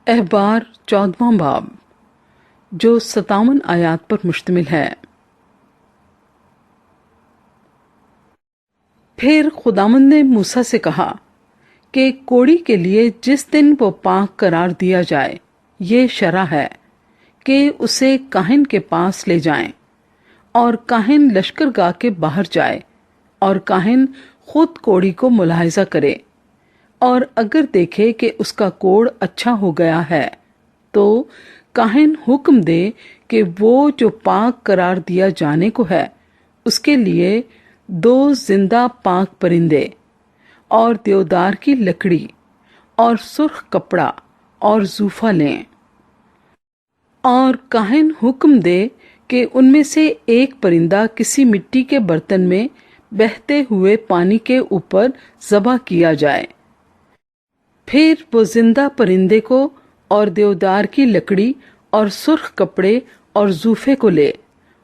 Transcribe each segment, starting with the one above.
احبار 14واں باب جو 57 آیات پر مشتمل ہے۔ پھر خداوند نے موسیٰ سے کہا کہ کوڑی کے لیے جس دن وہ پاک قرار دیا جائے یہ شرع ہے کہ اسے کاہن کے پاس لے جائیں، اور کاہن لشکرگاہ کے باہر جائے اور کاہن خود کوڑی کو ملاحظہ کرے، اور اگر دیکھے کہ اس کا کوڑ اچھا ہو گیا ہے تو کاہن حکم دے کہ وہ جو پاک قرار دیا جانے کو ہے اس کے لیے 2 زندہ پاک پرندے اور دیودار کی لکڑی اور سرخ کپڑا اور زوفہ لیں، اور کاہن حکم دے کہ ان میں سے ایک پرندہ کسی مٹی کے برتن میں بہتے ہوئے پانی کے اوپر ذبح کیا جائے۔ پھر وہ زندہ پرندے کو اور دیودار کی لکڑی اور سرخ کپڑے اور زوفے کو لے،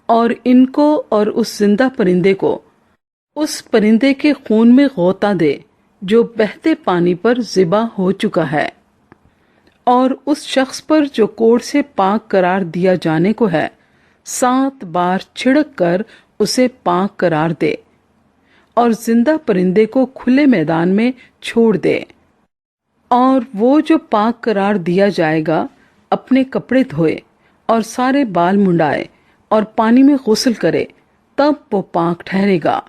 اور ان کو اور اس زندہ پرندے کو اس پرندے کے خون میں غوطہ دے جو بہتے پانی پر ذبح ہو چکا ہے، اور اس شخص پر جو کوڑ سے پاک قرار دیا جانے کو ہے 7 بار چھڑک کر اسے پاک قرار دے، اور زندہ پرندے کو کھلے میدان میں چھوڑ دے۔ اور وہ جو پاک قرار دیا جائے گا اپنے کپڑے دھوئے اور سارے بال منڈائے اور پانی میں غسل کرے، تب وہ پاک ٹھہرے گا۔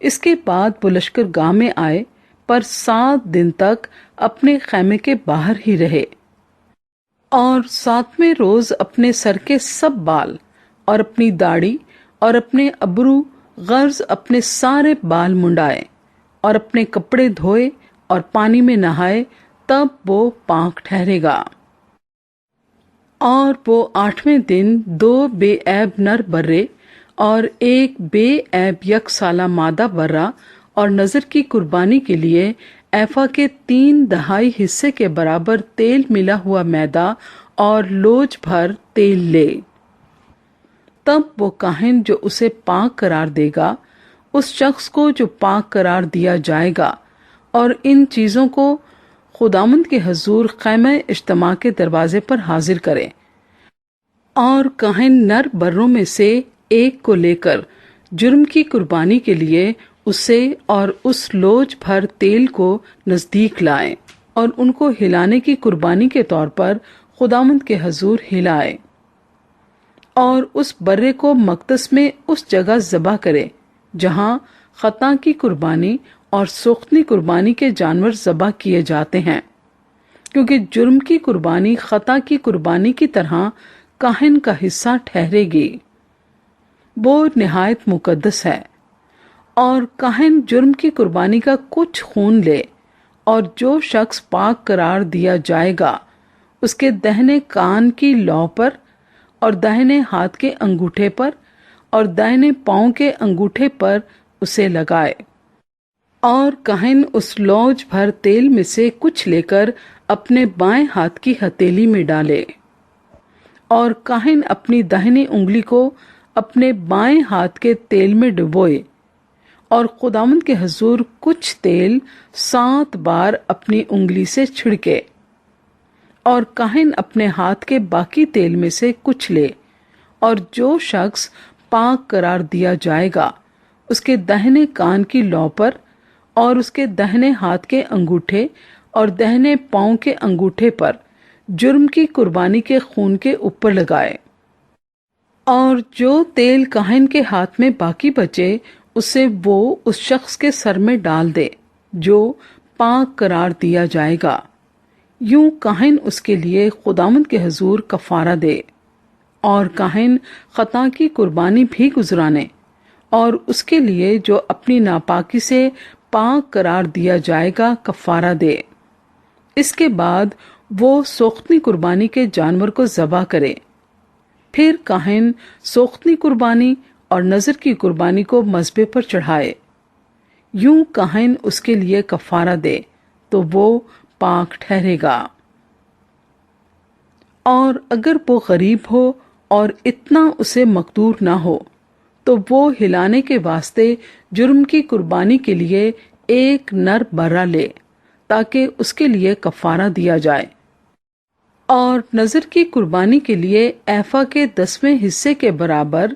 اس کے بعد وہ لشکرگاہ میں آئے، پر 7 دن تک اپنے خیمے کے باہر ہی رہے، اور 7ویں روز اپنے سر کے سب بال اور اپنی داڑھی اور اپنے ابرو غرض اپنے سارے بال منڈائے اور اپنے کپڑے دھوئے اور پانی میں نہائے، تب وہ پاک ٹھہرے گا۔ اور وہ 8ویں دن 2 بے عیب نر برے اور 1 بے عیب 1 سالہ مادہ برا اور نذر کی قربانی کے لیے ایفا کے 3/4 حصے کے برابر تیل ملا ہوا میدا اور لوج بھر تیل لے۔ تب وہ کاہن جو اسے پاک قرار دے گا اس شخص کو جو پاک قرار دیا جائے گا، اور ان چیزوں کو خداوند کے حضور خیمہ اجتماع کے دروازے پر حاضر کرے، اور کاہن نر بروں میں سے ایک کو لے کر جرم کی قربانی کے لیے اسے اور اس لوج بھر تیل کو نزدیک لائے، اور ان کو ہلانے کی قربانی کے طور پر خداوند کے حضور ہلائے، اور اس برے کو مقدس میں اس جگہ ذبح کرے جہاں خطا کی قربانی اور سوختنی قربانی کے جانور ذبح کیے جاتے ہیں، کیونکہ جرم کی قربانی خطا کی قربانی کی طرح کاہن کا حصہ ٹھہرے گی، وہ نہایت مقدس ہے۔ اور کاہن جرم کی قربانی کا کچھ خون لے، اور جو شخص پاک قرار دیا جائے گا اس کے دہنے کان کی لو پر اور داہنے ہاتھ کے انگوٹھے پر اور دائنے پاؤں کے انگوٹھے پر اسے لگائے، اور کاہن اس لوج بھر تیل میں سے کچھ لے کر اپنے بائیں ہاتھ کی ہتھیلی میں ڈالے، اور کاہن اپنی داہنی انگلی کو اپنے بائیں ہاتھ کے تیل میں ڈبوئے، اور خداوند کے حضور کچھ تیل 7 بار اپنی انگلی سے چھڑکے، اور کاہن اپنے ہاتھ کے باقی تیل میں سے کچھ لے، اور جو شخص پاک قرار دیا جائے گا اس کے داہنے کان کی لو پر اور اس کے داہنے ہاتھ کے انگوٹھے اور داہنے پاؤں کے انگوٹھے پر جرم کی قربانی کے خون کے اوپر لگائے، اور جو تیل کاہن کے ہاتھ میں باقی بچے اسے وہ اس شخص کے سر میں ڈال دے جو پاک قرار دیا جائے گا۔ یوں کاہن اس کے لیے خداوند کے حضور کفارہ دے، اور کاہن خطا کی قربانی بھی گزرانے، اور اس کے لیے جو اپنی ناپاکی سے پاک قرار دیا جائے گا کفارہ دے۔ اس کے بعد وہ سوختنی قربانی کے جانور کو ذبح کرے۔ پھر کاہن سوختنی قربانی اور نذر کی قربانی کو مذبح پر چڑھائے۔ یوں کاہن اس کے لیے کفارہ دے تو وہ پاک ٹھہرے گا۔ اور اگر وہ غریب ہو اور اتنا اسے مقدور نہ ہو تو وہ ہلانے کے واسطے جرم کی قربانی کے لیے 1 نر برا لے، تاکہ اس کے لیے کفارہ دیا جائے، اور نظر کی قربانی کے لیے ایفا کے 10ویں حصے کے برابر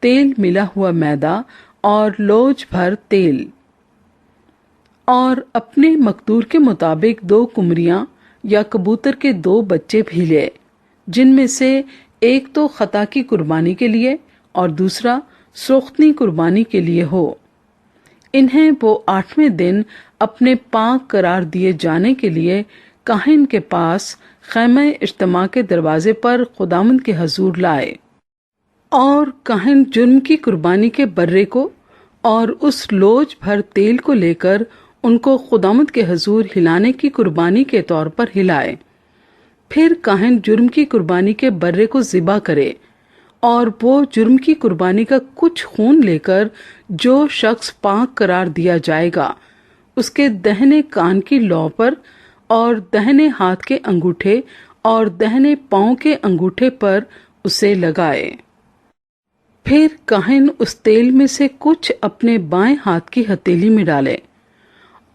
تیل ملا ہوا میدا اور لوج بھر تیل، اور اپنے مقدور کے مطابق 2 قمریاں یا کبوتر کے 2 بچے بھی لے، جن میں سے ایک تو خطا کی قربانی کے لیے اور دوسرا سوختنی قربانی کے لیے ہو۔ انہیں وہ 8ویں دن اپنے پاک قرار دیے جانے کے لیے کاہن کے پاس خیمہ اجتماع کے دروازے پر خداوند کے حضور لائے، اور کاہن جرم کی قربانی کے برے کو اور اس لوج بھر تیل کو لے کر ان کو خداوند کے حضور ہلانے کی قربانی کے طور پر ہلائے۔ پھر کاہن جرم کی قربانی کے برے کو ذبح کرے، اور وہ جرم کی قربانی کا کچھ خون لے کر جو شخص پاک قرار دیا جائے گا اس کے دہنے کان کی لو پر اور دہنے ہاتھ کے انگوٹھے اور دہنے پاؤں کے انگوٹھے پر اسے لگائے۔ پھر کاہن اس تیل میں سے کچھ اپنے بائیں ہاتھ کی ہتھیلی میں ڈالے،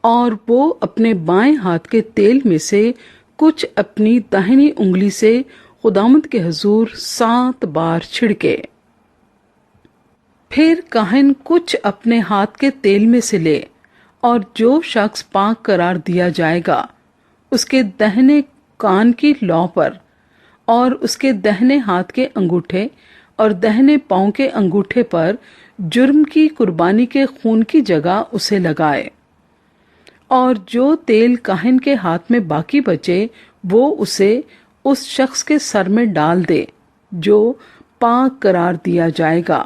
اور وہ اپنے بائیں ہاتھ کے تیل میں سے کچھ اپنی داہنی انگلی سے خداوند کے حضور 7 بار چھڑکے۔ پھر کاہن کچھ اپنے ہاتھ کے تیل میں سے لے، اور جو شخص پاک قرار دیا جائے گا اس کے دہنے کان کی لو پر اور اس کے دہنے ہاتھ کے انگوٹھے اور دہنے پاؤں کے انگوٹھے پر جرم کی قربانی کے خون کی جگہ اسے لگائے، اور جو تیل کاہن کے ہاتھ میں باقی بچے وہ اسے اس شخص کے سر میں ڈال دے جو پاک قرار دیا جائے گا،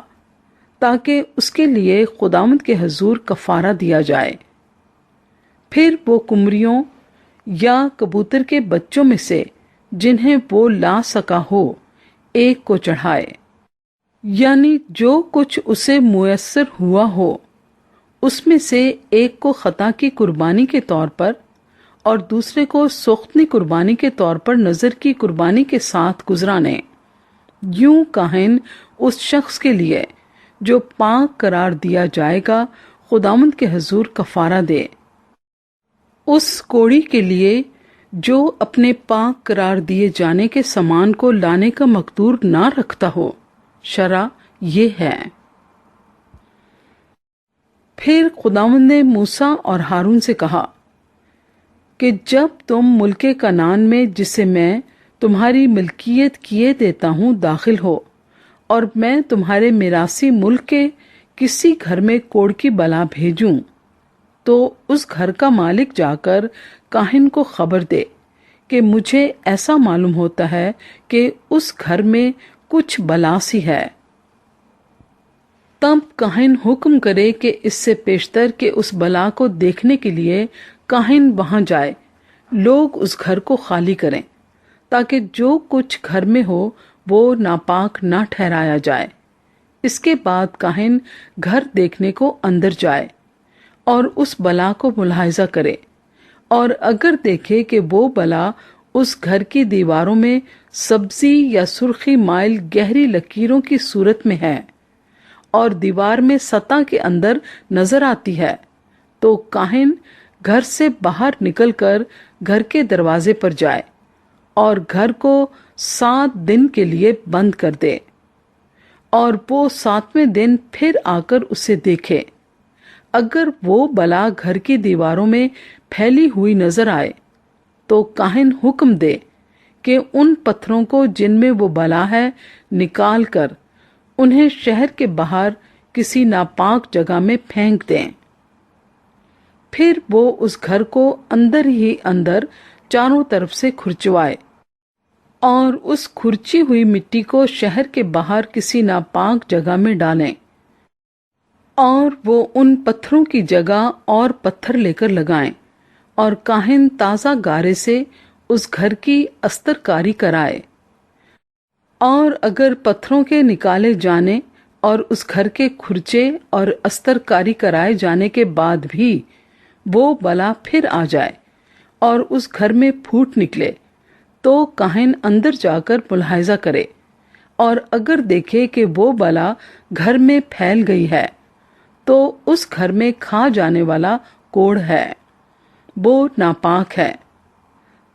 تاکہ اس کے لیے خداوند کے حضور کفارہ دیا جائے۔ پھر وہ قمریوں یا کبوتر کے بچوں میں سے جنہیں وہ لا سکا ہو ایک کو چڑھائے، یعنی جو کچھ اسے میسر ہوا ہو اس میں سے ایک کو خطا کی قربانی کے طور پر اور دوسرے کو سوختنی قربانی کے طور پر نظر کی قربانی کے ساتھ گزرانے۔ یوں کاہن اس شخص کے لیے جو پاک قرار دیا جائے گا خداوند کے حضور کفارہ دے۔ اس کوڑی کے لیے جو اپنے پاک قرار دیے جانے کے سامان کو لانے کا مقدور نہ رکھتا ہو، شرع یہ ہے۔ پھر خداوند نے موسیٰ اور ہارون سے کہا کہ جب تم ملک کنعان میں جسے میں تمہاری ملکیت کیے دیتا ہوں داخل ہو، اور میں تمہارے میراثی ملک کے کسی گھر میں کوڑ کی بلا بھیجوں، تو اس گھر کا مالک جا کر کاہن کو خبر دے کہ مجھے ایسا معلوم ہوتا ہے کہ اس گھر میں کچھ بلا سی ہے۔ تب کاہن حکم کرے کہ اس سے پیشتر کہ اس بلا کو دیکھنے کے لیے کاہن وہاں جائے، لوگ اس گھر کو خالی کریں، تاکہ جو کچھ گھر میں ہو وہ ناپاک نہ ٹھہرایا جائے۔ اس کے بعد کاہن گھر دیکھنے کو اندر جائے اور اس بلا کو ملاحظہ کرے، اور اگر دیکھے کہ وہ بلا اس گھر کی دیواروں میں سبزی یا سرخی مائل گہری لکیروں کی صورت میں ہے اور دیوار میں سطح کے اندر نظر آتی ہے، تو کاہن گھر سے باہر نکل کر گھر کے دروازے پر جائے اور گھر کو 7 دن کے لیے بند کر دے، اور وہ 7ویں دن پھر آ کر اسے دیکھے۔ اگر وہ بلا گھر کی دیواروں میں پھیلی ہوئی نظر آئے تو کاہن حکم دے کہ ان پتھروں کو جن میں وہ بلا ہے نکال کر انہیں شہر کے باہر کسی ناپاک جگہ میں پھینک دیں۔ پھر وہ اس گھر کو اندر ہی اندر چاروں طرف سے کھرچوائے، اور اس کھرچی ہوئی مٹی کو شہر کے باہر کسی ناپاک جگہ میں ڈالیں، اور وہ ان پتھروں کی جگہ اور پتھر لے کر لگائیں، اور کاہن تازہ گارے سے اس گھر کی استر کاری کرائے۔ اور اگر پتھروں کے نکالے جانے اور اس گھر کے کھرچے اور استر کاری کرائے جانے کے بعد بھی وہ بلا پھر آ جائے اور اس گھر میں پھوٹ نکلے، تو کاہن اندر جا کر ملاحظہ کرے، اور اگر دیکھے کہ وہ بلا گھر میں پھیل گئی ہے تو اس گھر میں کھا جانے والا کوڑ ہے، وہ ناپاک ہے۔